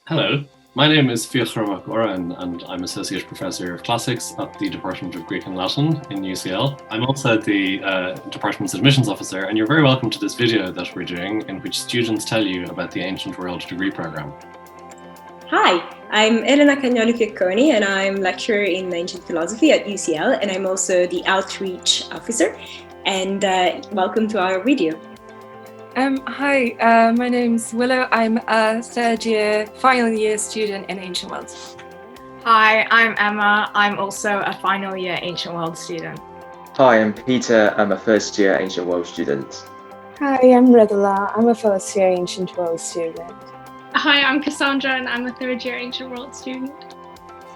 Hello, my name is Fiachar Oren and I'm Associate Professor of Classics at the Department of Greek and Latin in UCL. I'm also the Department's Admissions Officer, and you're very welcome to this video that we're doing in which students tell you about the Ancient World degree programme. Hi, I'm Elena Cagnoli-Fiacconi and I'm lecturer in ancient philosophy at UCL, and I'm also the outreach officer. And welcome to our video. Hi, my name's Willow. I'm a final year student in Ancient Worlds. Hi, I'm Emma. I'm also a final year Ancient World student. Hi, I'm Peter. I'm a first year Ancient World student. Hi, I'm Redula. I'm a first year Ancient World student. Hi, I'm Cassandra and I'm a third year Ancient World student.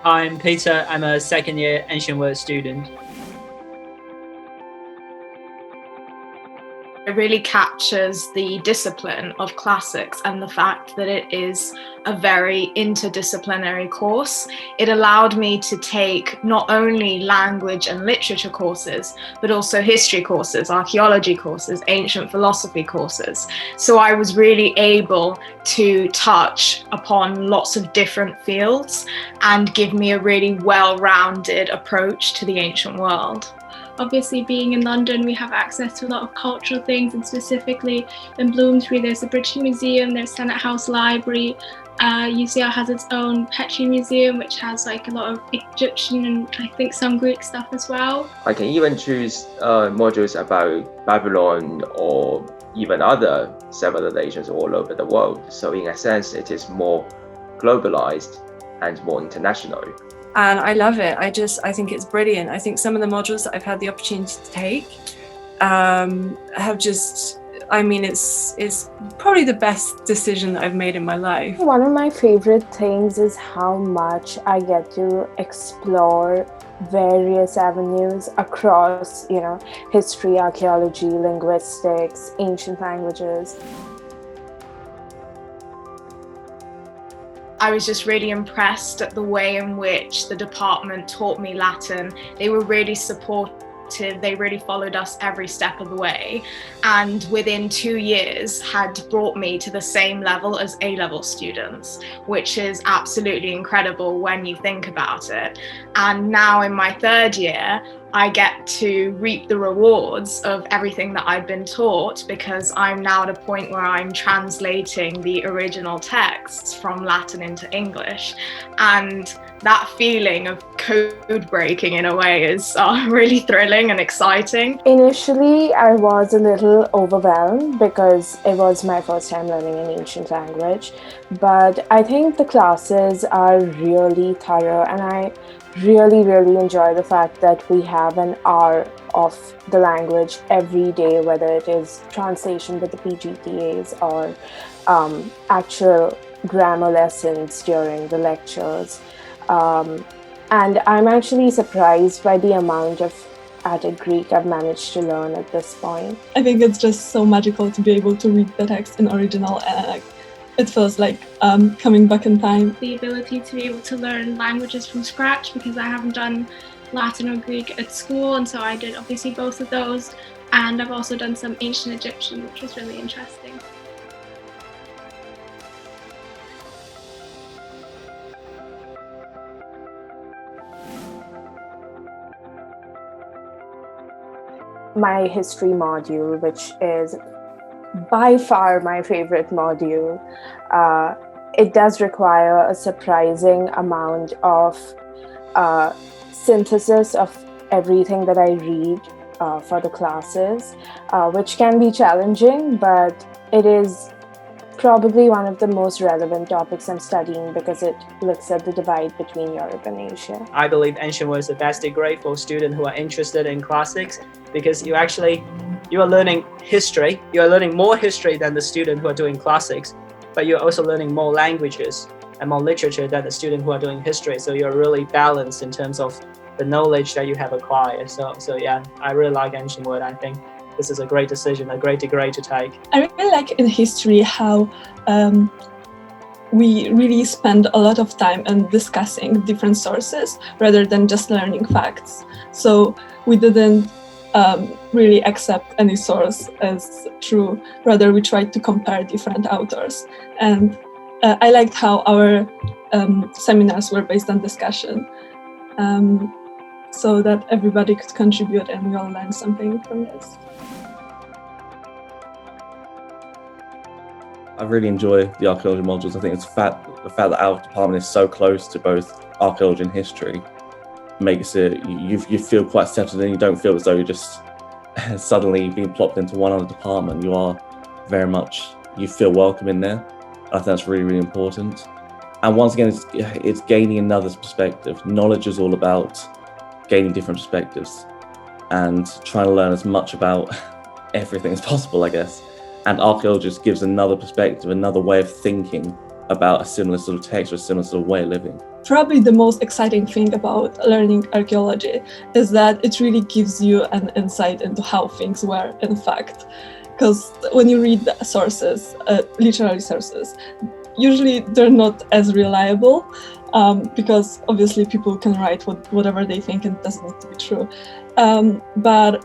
Hi, I'm Peter. I'm a second year Ancient World student. It really captures the discipline of classics and the fact that it is a very interdisciplinary course. It allowed me to take not only language and literature courses, but also history courses, archaeology courses, ancient philosophy courses. So I was really able to touch upon lots of different fields and give me a really well-rounded approach to the ancient world. Obviously, being in London, we have access to a lot of cultural things, and specifically in Bloomsbury, there's the British Museum, there's Senate House Library. UCL has its own Petrie Museum, which has like a lot of Egyptian and I think some Greek stuff as well. I can even choose modules about Babylon or even other civilizations all over the world. So in a sense, it is more globalized and more international. And I love it. I think it's brilliant. I think some of the modules that I've had the opportunity to take have just, it's probably the best decision that I've made in my life. One of my favorite things is how much I get to explore various avenues across, history, archaeology, linguistics, ancient languages. I was just really impressed at the way in which the department taught me Latin. They were really supportive. They really followed us every step of the way. And within 2 years had brought me to the same level as A-level students, which is absolutely incredible when you think about it. And now in my third year, I get to reap the rewards of everything that I've been taught, because I'm now at a point where I'm translating the original texts from Latin into English. And that feeling of code breaking in a way is really thrilling and exciting. Initially, I was a little overwhelmed because it was my first time learning an ancient language. But I think the classes are really thorough, and I really enjoy the fact that we have an hour of the language every day, whether it is translation with the PGTAs or actual grammar lessons during the lectures. And I'm actually surprised by the amount of Attic Greek I've managed to learn at this point. I think it's just so magical to be able to read the text in original, and it feels like coming back in time. The ability to be able to learn languages from scratch, because I haven't done Latin or Greek at school, and so I did obviously both of those. And I've also done some ancient Egyptian, which was really interesting. My history module, which is by far my favorite module, it does require a surprising amount of synthesis of everything that I read for the classes, which can be challenging, but it is probably one of the most relevant topics I'm studying because it looks at the divide between Europe and Asia. I believe Ancient World is the best degree for students who are interested in classics, because you are learning history. You are learning more history than the student who are doing classics, but you're also learning more languages and more literature than the student who are doing history. So you're really balanced in terms of the knowledge that you have acquired. So yeah, I really like Ancient World. I think this is a great decision, a great degree to take. I really like in history how we really spend a lot of time in discussing different sources rather than just learning facts. So we didn't really accept any source as true. Rather, we tried to compare different authors. And I liked how our seminars were based on discussion, so that everybody could contribute and we all learned something from this. I really enjoy the archaeology modules. I think it's the fact that our department is so close to both archaeology and history makes it, you feel quite settled in. You don't feel as though you're just suddenly being plopped into one other department. You are very much, you feel welcome in there. I think that's really, really important. And once again, it's gaining another perspective. Knowledge is all about gaining different perspectives and trying to learn as much about everything as possible, I guess. And archaeology just gives another perspective, another way of thinking about a similar sort of text or a similar sort of way of living. Probably the most exciting thing about learning archaeology is that it really gives you an insight into how things were in fact. Because when you read the sources, literary sources, usually they're not as reliable because obviously people can write whatever they think and it doesn't need to be true. But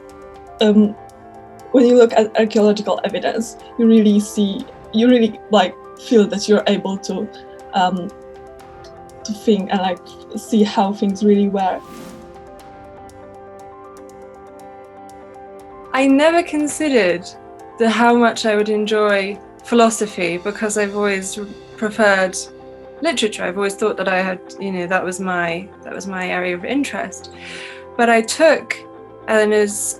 when you look at archaeological evidence, you really feel that you're able to think and like see how things really were. I never considered how much I would enjoy philosophy because I've always preferred literature. I've always thought that I had, that was my area of interest. But I took Eleanor's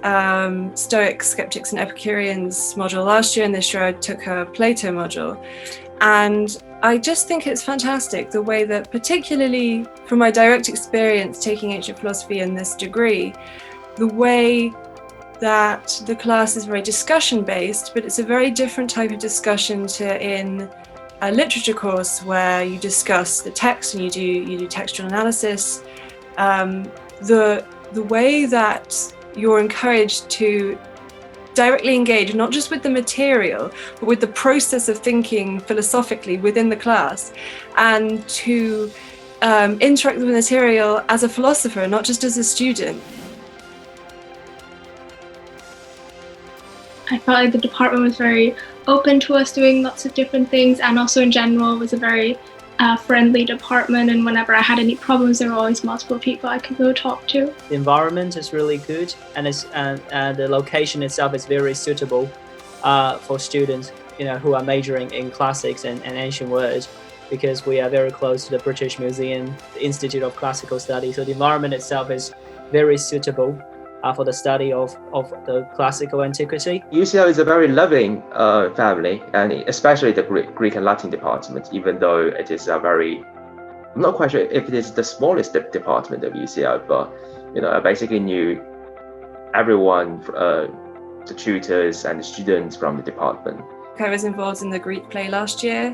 Stoics, Skeptics and Epicureans module last year, and this year I took her Plato module. And I just think it's fantastic the way that, particularly from my direct experience taking ancient philosophy in this degree, the way that the class is very discussion based, but it's a very different type of discussion to in a literature course where you discuss the text and you do textual analysis. The way that you're encouraged to directly engage not just with the material, but with the process of thinking philosophically within the class, and to interact with the material as a philosopher, not just as a student. I felt like the department was very open to us doing lots of different things, and also in general it was a very friendly department, and whenever I had any problems there were always multiple people I could go talk to. The environment is really good, and the location itself is very suitable for students who are majoring in classics and ancient world, because we are very close to the British Museum, the Institute of Classical Studies, so the environment itself is very suitable for the study of the classical antiquity. UCL is a very loving family, and especially the Greek and Latin department, even though it is a very, I'm not quite sure if it is the smallest department of UCL, but I basically knew everyone, the tutors and the students from the department. I was involved in the Greek play last year,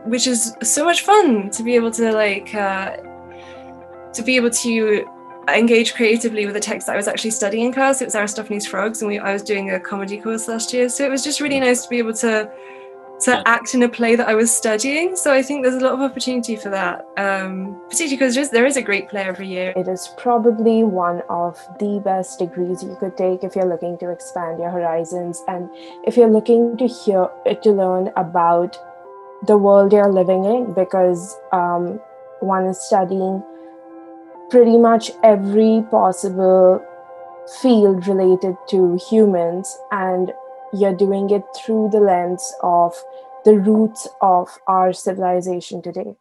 which is so much fun to be able to engage creatively with a text that I was actually studying in class. It was Aristophanes' Frogs, and I was doing a comedy course last year, so it was just really nice to be able to act in a play that I was studying. So I think there's a lot of opportunity for that, particularly because there is a Greek play every year. It is probably one of the best degrees you could take if you're looking to expand your horizons, and if you're looking to learn about the world you're living in, because one is studying pretty much every possible field related to humans, and you're doing it through the lens of the roots of our civilization today.